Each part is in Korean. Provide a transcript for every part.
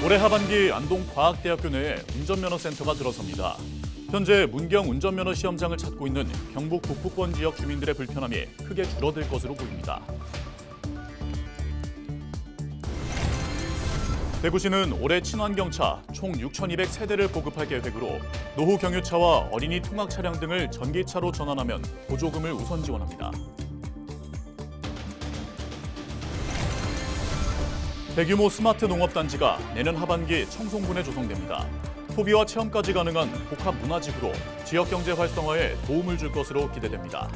올해 하반기 안동과학대학교 내에 운전면허센터가 들어섭니다. 현재 문경 운전면허 시험장을 찾고 있는 경북 북부권 지역 주민들의 불편함이 크게 줄어들 것으로 보입니다. 대구시는 올해 친환경차 총 6,200세대를 보급할 계획으로 노후 경유차와 어린이 통학 차량 등을 전기차로 전환하면 보조금을 우선 지원합니다. 대규모 스마트 농업단지가 내년 하반기 청송군에 조성됩니다. 소비와 체험까지 가능한 복합 문화지구로 지역 경제 활성화에 도움을 줄 것으로 기대됩니다.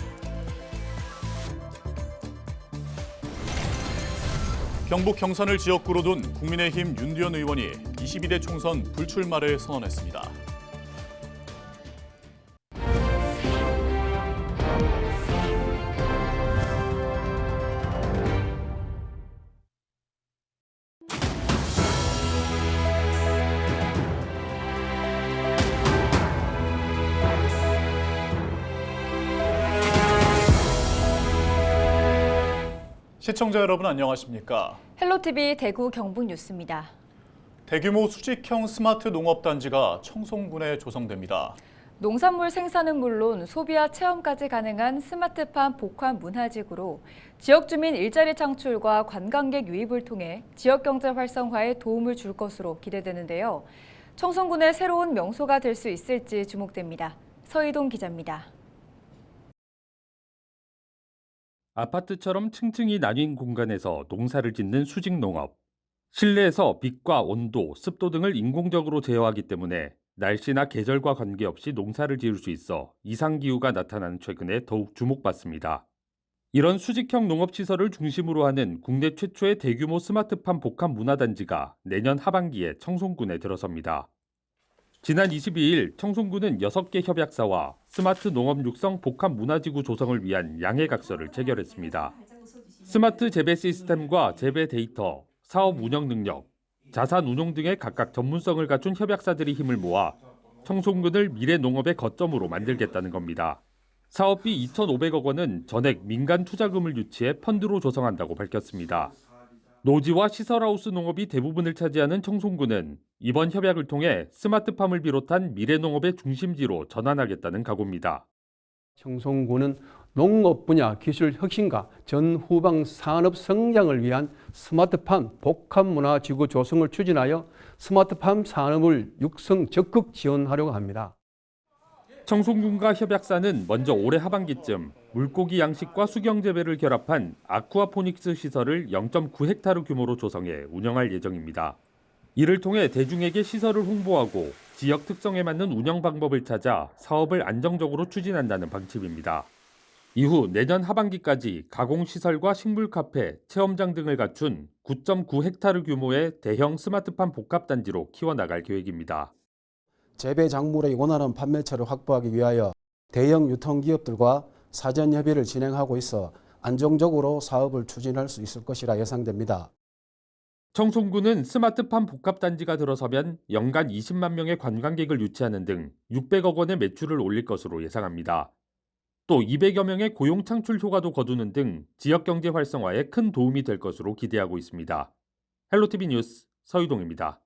경북 경산을 지역구로 둔 국민의힘 윤두현 의원이 22대 총선 불출마를 선언했습니다. 시청자 여러분 안녕하십니까? 헬로티비 대구 경북 뉴스입니다. 대규모 수직형 스마트 농업단지가 청송군에 조성됩니다. 농산물 생산은 물론 소비와 체험까지 가능한 스마트팜 복합 문화지구로 지역 주민 일자리 창출과 관광객 유입을 통해 지역 경제 활성화에 도움을 줄 것으로 기대되는데요. 청송군의 새로운 명소가 될 수 있을지 주목됩니다. 서희동 기자입니다. 아파트처럼 층층이 나뉜 공간에서 농사를 짓는 수직 농업. 실내에서 빛과 온도, 습도 등을 인공적으로 제어하기 때문에 날씨나 계절과 관계없이 농사를 지을 수 있어 이상기후가 나타나는 최근에 더욱 주목받습니다. 이런 수직형 농업시설을 중심으로 하는 국내 최초의 대규모 스마트팜 복합 문화단지가 내년 하반기에 청송군에 들어섭니다. 지난 22일 청송군은 6개 협약사와 스마트 농업 육성 복합 문화지구 조성을 위한 양해각서를 체결했습니다. 스마트 재배 시스템과 재배 데이터, 사업 운영 능력, 자산 운용 등의 각각 전문성을 갖춘 협약사들이 힘을 모아 청송군을 미래 농업의 거점으로 만들겠다는 겁니다. 사업비 2,500억 원은 전액 민간 투자금을 유치해 펀드로 조성한다고 밝혔습니다. 노지와 시설하우스 농업이 대부분을 차지하는 청송군은 이번 협약을 통해 스마트팜을 비롯한 미래농업의 중심지로 전환하겠다는 각오입니다. 청송군은 농업 분야 기술 혁신과 전후방 산업 성장을 위한 스마트팜 복합문화지구 조성을 추진하여 스마트팜 산업을 육성 적극 지원하려고 합니다. 청송군과 협약사는 먼저 올해 하반기쯤 물고기 양식과 수경 재배를 결합한 아쿠아포닉스 시설을 0.9헥타르 규모로 조성해 운영할 예정입니다. 이를 통해 대중에게 시설을 홍보하고 지역 특성에 맞는 운영 방법을 찾아 사업을 안정적으로 추진한다는 방침입니다. 이후 내년 하반기까지 가공시설과 식물 카페, 체험장 등을 갖춘 9.9헥타르 규모의 대형 스마트팜 복합단지로 키워나갈 계획입니다. 재배 작물의 원활한 판매처를 확보하기 위하여 대형 유통기업들과 사전 협의를 진행하고 있어 안정적으로 사업을 추진할 수 있을 것이라 예상됩니다. 청송군은 스마트팜 복합단지가 들어서면 연간 20만 명의 관광객을 유치하는 등 600억 원의 매출을 올릴 것으로 예상합니다. 또 200여 명의 고용 창출 효과도 거두는 등 지역 경제 활성화에 큰 도움이 될 것으로 기대하고 있습니다. 헬로티비 뉴스 서유동입니다.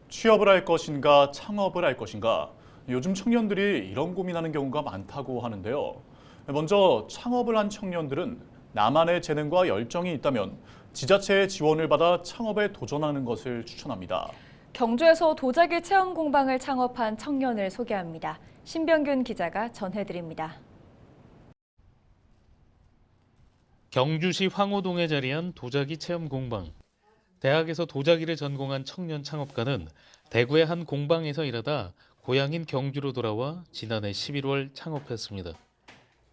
취업을 할 것인가 창업을 할 것인가 요즘 청년들이 이런 고민하는 경우가 많다고 하는데요. 먼저 창업을 한 청년들은 나만의 재능과 열정이 있다면 지자체의 지원을 받아 창업에 도전하는 것을 추천합니다. 경주에서 도자기 체험 공방을 창업한 청년을 소개합니다. 신병균 기자가 전해드립니다. 경주시 황호동에 자리한 도자기 체험 공방. 대학에서 도자기를 전공한 청년 창업가는 대구의 한 공방에서 일하다 고향인 경주로 돌아와 지난해 11월 창업했습니다.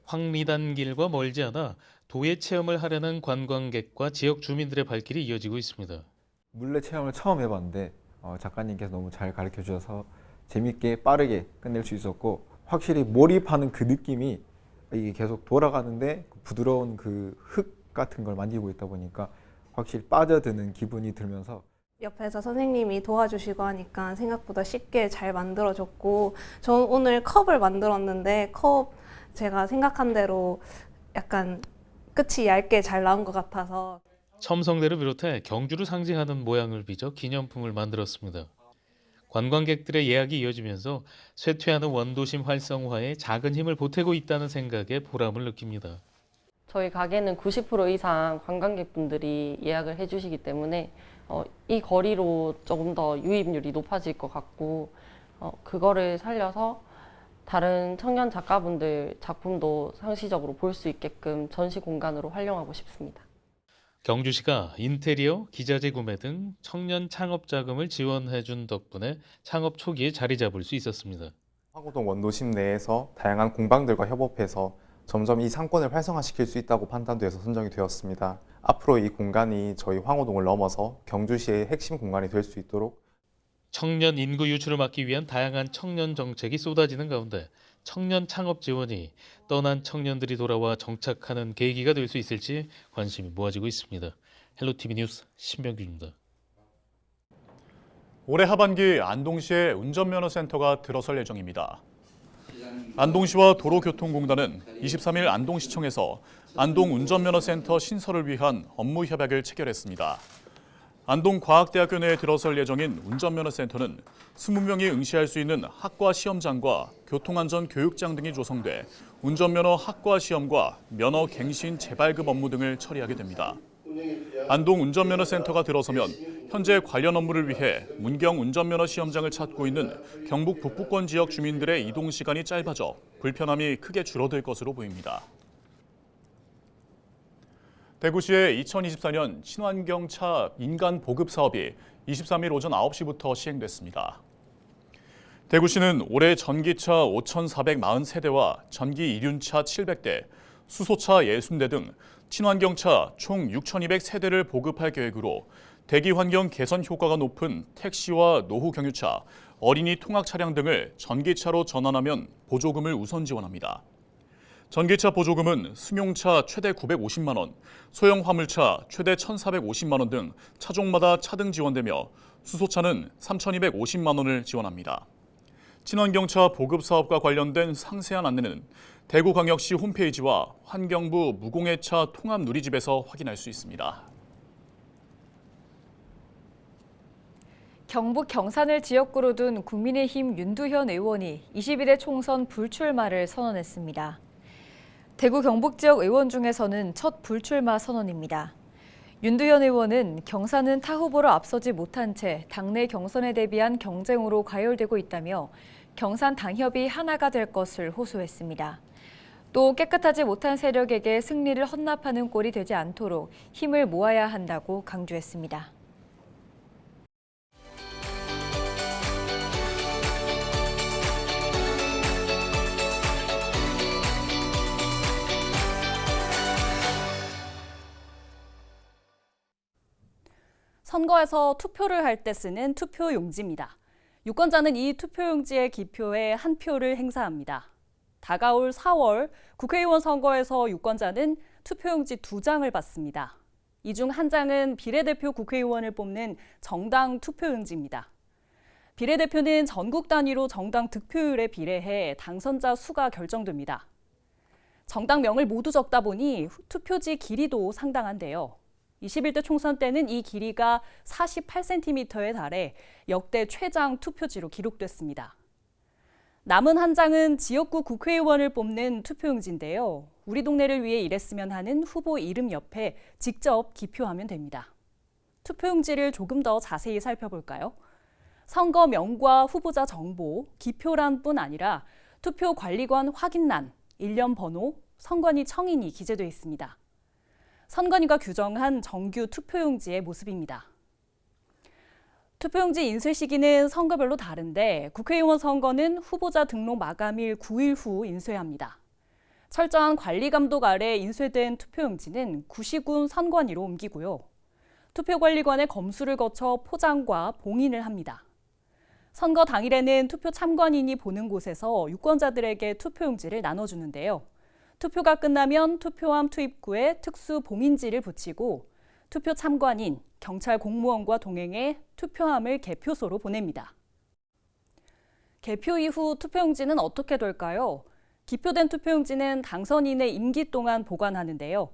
황리단길과 멀지 않아 도예 체험을 하려는 관광객과 지역 주민들의 발길이 이어지고 있습니다. 물레 체험을 처음 해봤는데 작가님께서 너무 잘 가르쳐 주셔서 재밌게 빠르게 끝낼 수 있었고 확실히 몰입하는 그 느낌이 이게 계속 돌아가는데 부드러운 그 흙 같은 걸 만지고 있다 보니까 확실히 빠져드는 기분이 들면서 옆에서 선생님이 도와주시고 하니까 생각보다 쉽게 잘 만들어졌고 저는 오늘 컵을 만들었는데 컵 제가 생각한 대로 약간 끝이 얇게 잘 나온 것 같아서 첨성대를 비롯해 경주를 상징하는 모양을 빚어 기념품을 만들었습니다. 관광객들의 예약이 이어지면서 쇠퇴하는 원도심 활성화에 작은 힘을 보태고 있다는 생각에 보람을 느낍니다. 저희 가게는 90% 이상 관광객분들이 예약을 해주시기 때문에 이 거리로 조금 더 유입률이 높아질 것 같고 그거를 살려서 다른 청년 작가분들 작품도 상시적으로 볼 수 있게끔 전시 공간으로 활용하고 싶습니다. 경주시가 인테리어, 기자재 구매 등 청년 창업 자금을 지원해준 덕분에 창업 초기에 자리 잡을 수 있었습니다. 황호동 원도심 내에서 다양한 공방들과 협업해서 점점 이 상권을 활성화시킬 수 있다고 판단돼서 선정이 되었습니다. 앞으로 이 공간이 저희 황호동을 넘어서 경주시의 핵심 공간이 될 수 있도록 청년 인구 유출을 막기 위한 다양한 청년 정책이 쏟아지는 가운데 청년 창업 지원이 떠난 청년들이 돌아와 정착하는 계기가 될 수 있을지 관심이 모아지고 있습니다. 헬로티비 뉴스 신병규입니다. 올해 하반기 안동시에 운전면허센터가 들어설 예정입니다. 안동시와 도로교통공단은 23일 안동시청에서 안동 운전면허센터 신설을 위한 업무 협약을 체결했습니다. 안동과학대학교 내에 들어설 예정인 운전면허센터는 20명이 응시할 수 있는 학과 시험장과 교통안전 교육장 등이 조성돼 운전면허 학과 시험과 면허 갱신 재발급 업무 등을 처리하게 됩니다. 안동 운전면허센터가 들어서면 현재 관련 업무를 위해 문경 운전면허 시험장을 찾고 있는 경북 북부권 지역 주민들의 이동 시간이 짧아져 불편함이 크게 줄어들 것으로 보입니다. 대구시의 2024년 친환경차 인간 보급 사업이 23일 오전 9시부터 시행됐습니다. 대구시는 올해 전기차 5,440세대와 전기 이륜차 700대, 수소차 60대 등 친환경차 총 6,200세대를 보급할 계획으로 대기 환경 개선 효과가 높은 택시와 노후 경유차, 어린이 통학 차량 등을 전기차로 전환하면 보조금을 우선 지원합니다. 전기차 보조금은 승용차 최대 950만 원, 소형 화물차 최대 1,450만 원 등 차종마다 차등 지원되며 수소차는 3,250만 원을 지원합니다. 친환경차 보급 사업과 관련된 상세한 안내는 대구광역시 홈페이지와 환경부 무공해차 통합 누리집에서 확인할 수 있습니다. 경북 경산을 지역구로 둔 국민의힘 윤두현 의원이 20일에 총선 불출마를 선언했습니다. 대구 경북 지역 의원 중에서는 첫 불출마 선언입니다. 윤두현 의원은 경산은 타 후보로 앞서지 못한 채 당내 경선에 대비한 경쟁으로 과열되고 있다며 경산 당협이 하나가 될 것을 호소했습니다. 또 깨끗하지 못한 세력에게 승리를 헌납하는 꼴이 되지 않도록 힘을 모아야 한다고 강조했습니다. 선거에서 투표를 할 때 쓰는 투표용지입니다. 유권자는 이 투표용지의 기표에 한 표를 행사합니다. 다가올 4월 국회의원 선거에서 유권자는 투표용지 2장을 받습니다. 이 중 한 장은 비례대표 국회의원을 뽑는 정당 투표용지입니다. 비례대표는 전국 단위로 정당 득표율에 비례해 당선자 수가 결정됩니다. 정당명을 모두 적다 보니 투표지 길이도 상당한데요. 21대 총선 때는 이 길이가 48cm에 달해 역대 최장 투표지로 기록됐습니다. 남은 한 장은 지역구 국회의원을 뽑는 투표용지인데요. 우리 동네를 위해 일했으면 하는 후보 이름 옆에 직접 기표하면 됩니다. 투표용지를 조금 더 자세히 살펴볼까요? 선거명과 후보자 정보, 기표란뿐 아니라 투표관리관 확인란, 일련 번호, 선관위 청인이 기재돼 있습니다. 선관위가 규정한 정규 투표용지의 모습입니다. 투표용지 인쇄 시기는 선거별로 다른데 국회의원 선거는 후보자 등록 마감일 9일 후 인쇄합니다. 철저한 관리 감독 아래 인쇄된 투표용지는 구시군 선관위로 옮기고요. 투표관리관의 검수를 거쳐 포장과 봉인을 합니다. 선거 당일에는 투표 참관인이 보는 곳에서 유권자들에게 투표용지를 나눠주는데요. 투표가 끝나면 투표함 투입구에 특수 봉인지를 붙이고 투표 참관인, 경찰 공무원과 동행해 투표함을 개표소로 보냅니다. 개표 이후 투표용지는 어떻게 될까요? 기표된 투표용지는 당선인의 임기 동안 보관하는데요.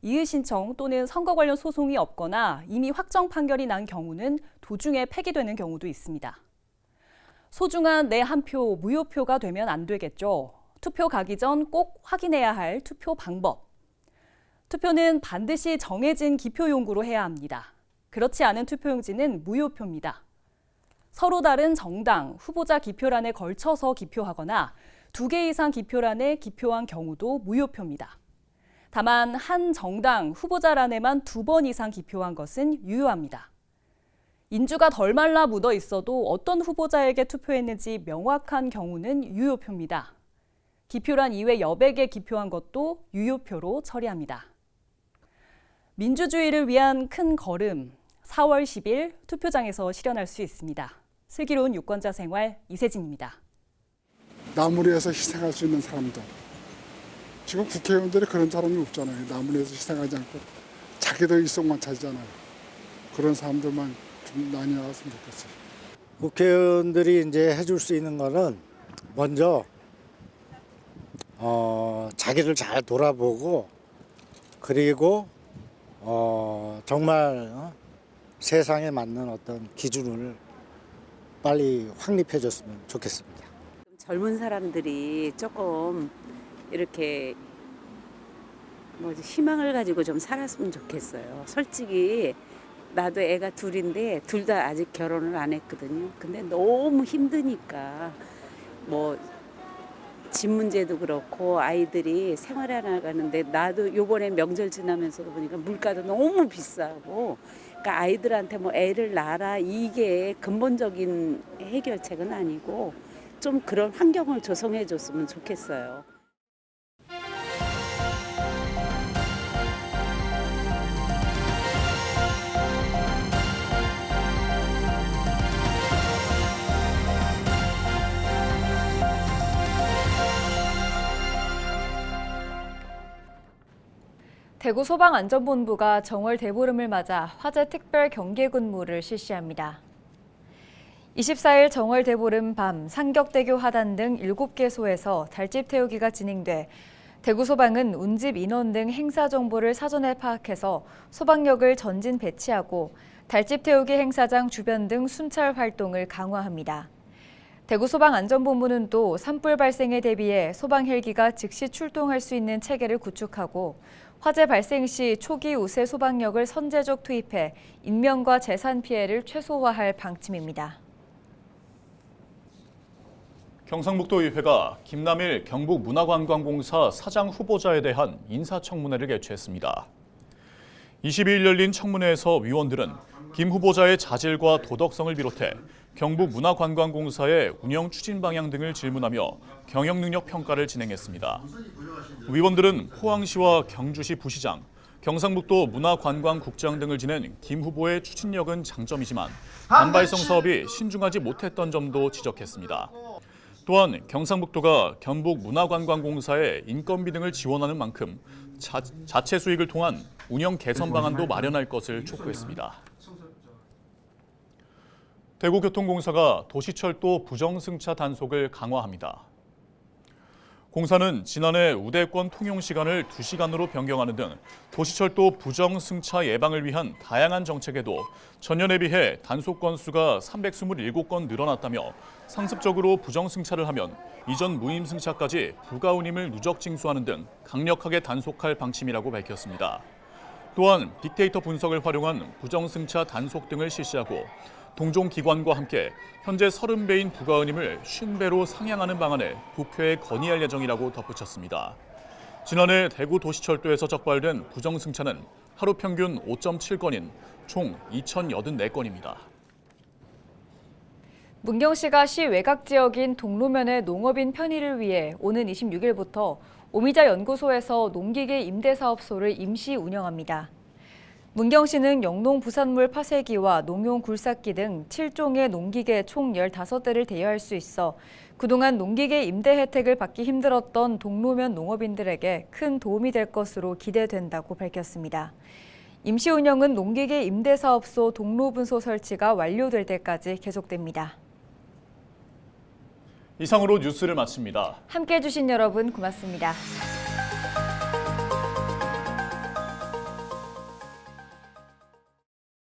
이의 신청 또는 선거 관련 소송이 없거나 이미 확정 판결이 난 경우는 도중에 폐기되는 경우도 있습니다. 소중한 내 한 표 무효표가 되면 안 되겠죠. 투표 가기 전 꼭 확인해야 할 투표 방법. 투표는 반드시 정해진 기표용구로 해야 합니다. 그렇지 않은 투표용지는 무효표입니다. 서로 다른 정당, 후보자 기표란에 걸쳐서 기표하거나 2개 이상 기표란에 기표한 경우도 무효표입니다. 다만 한 정당 후보자란에만 2번 이상 기표한 것은 유효합니다. 인주가 덜 말라 묻어 있어도 어떤 후보자에게 투표했는지 명확한 경우는 유효표입니다. 기표란 이외 여백에 기표한 것도 유효표로 처리합니다. 민주주의를 위한 큰 걸음, 4월 10일 투표장에서 실현할 수 있습니다. 슬기로운 유권자 생활 이세진입니다. 남을 위해서 희생할 수 있는 사람들. 지금 국회의원들이 그런 사람이 없잖아요. 남을 위해서 희생하지 않고 자기들 일성만 찾잖아요. 그런 사람들만 좀 많이 나왔으면 좋겠어요. 국회의원들이 이제 해줄 수 있는 거는 먼저 자기를 잘 돌아보고 그리고 정말 세상에 맞는 어떤 기준을 빨리 확립해줬으면 좋겠습니다. 젊은 사람들이 조금 이렇게 희망을 가지고 좀 살았으면 좋겠어요. 솔직히 나도 애가 둘인데 둘 다 아직 결혼을 안 했거든요. 근데 너무 힘드니까 집 문제도 그렇고 아이들이 생활해 나가는데 나도 요번에 명절 지나면서 보니까 물가도 너무 비싸고 그러니까 아이들한테 애를 낳아라 이게 근본적인 해결책은 아니고 좀 그런 환경을 조성해 줬으면 좋겠어요. 대구 소방안전본부가 정월 대보름을 맞아 화재 특별 경계 근무를 실시합니다. 24일 정월 대보름 밤 상격대교 하단 등 7개소에서 달집 태우기가 진행돼 대구 소방은 운집 인원 등 행사 정보를 사전에 파악해서 소방력을 전진 배치하고 달집 태우기 행사장 주변 등 순찰 활동을 강화합니다. 대구 소방안전본부는 또 산불 발생에 대비해 소방 헬기가 즉시 출동할 수 있는 체계를 구축하고 화재 발생 시 초기 우세 소방력을 선제적 투입해 인명과 재산 피해를 최소화할 방침입니다. 경상북도의회가 김남일 경북문화관광공사 사장 후보자에 대한 인사청문회를 개최했습니다. 22일 열린 청문회에서 위원들은 김 후보자의 자질과 도덕성을 비롯해 경북문화관광공사의 운영 추진 방향 등을 질문하며 경영 능력 평가를 진행했습니다. 위원들은 포항시와 경주시 부시장, 경상북도 문화관광국장 등을 지낸 김 후보의 추진력은 장점이지만 반발성 사업이 신중하지 못했던 점도 지적했습니다. 또한 경상북도가 경북문화관광공사의 인건비 등을 지원하는 만큼 자체 수익을 통한 운영 개선 방안도 마련할 것을 촉구했습니다. 대구교통공사가 도시철도 부정승차 단속을 강화합니다. 공사는 지난해 우대권 통용 시간을 2시간으로 변경하는 등 도시철도 부정승차 예방을 위한 다양한 정책에도 전년에 비해 단속 건수가 327건 늘어났다며 상습적으로 부정승차를 하면 이전 무임승차까지 부가운임을 누적 징수하는 등 강력하게 단속할 방침이라고 밝혔습니다. 또한 빅데이터 분석을 활용한 부정승차 단속 등을 실시하고 동종기관과 함께 현재 30배인 부가운임을 50배로 상향하는 방안을 국회에 건의할 예정이라고 덧붙였습니다. 지난해 대구 도시철도에서 적발된 부정승차는 하루 평균 5.7건인 총 2,084건입니다. 문경시가 시 외곽 지역인 동로면의 농업인 편의를 위해 오는 26일부터 오미자 연구소에서 농기계 임대사업소를 임시 운영합니다. 문경시는 영농 부산물 파쇄기와 농용 굴삭기 등 7종의 농기계 총 15대를 대여할 수 있어 그동안 농기계 임대 혜택을 받기 힘들었던 동로면 농업인들에게 큰 도움이 될 것으로 기대된다고 밝혔습니다. 임시 운영은 농기계 임대사업소 동로분소 설치가 완료될 때까지 계속됩니다. 이상으로 뉴스를 마칩니다. 함께해 주신 여러분 고맙습니다.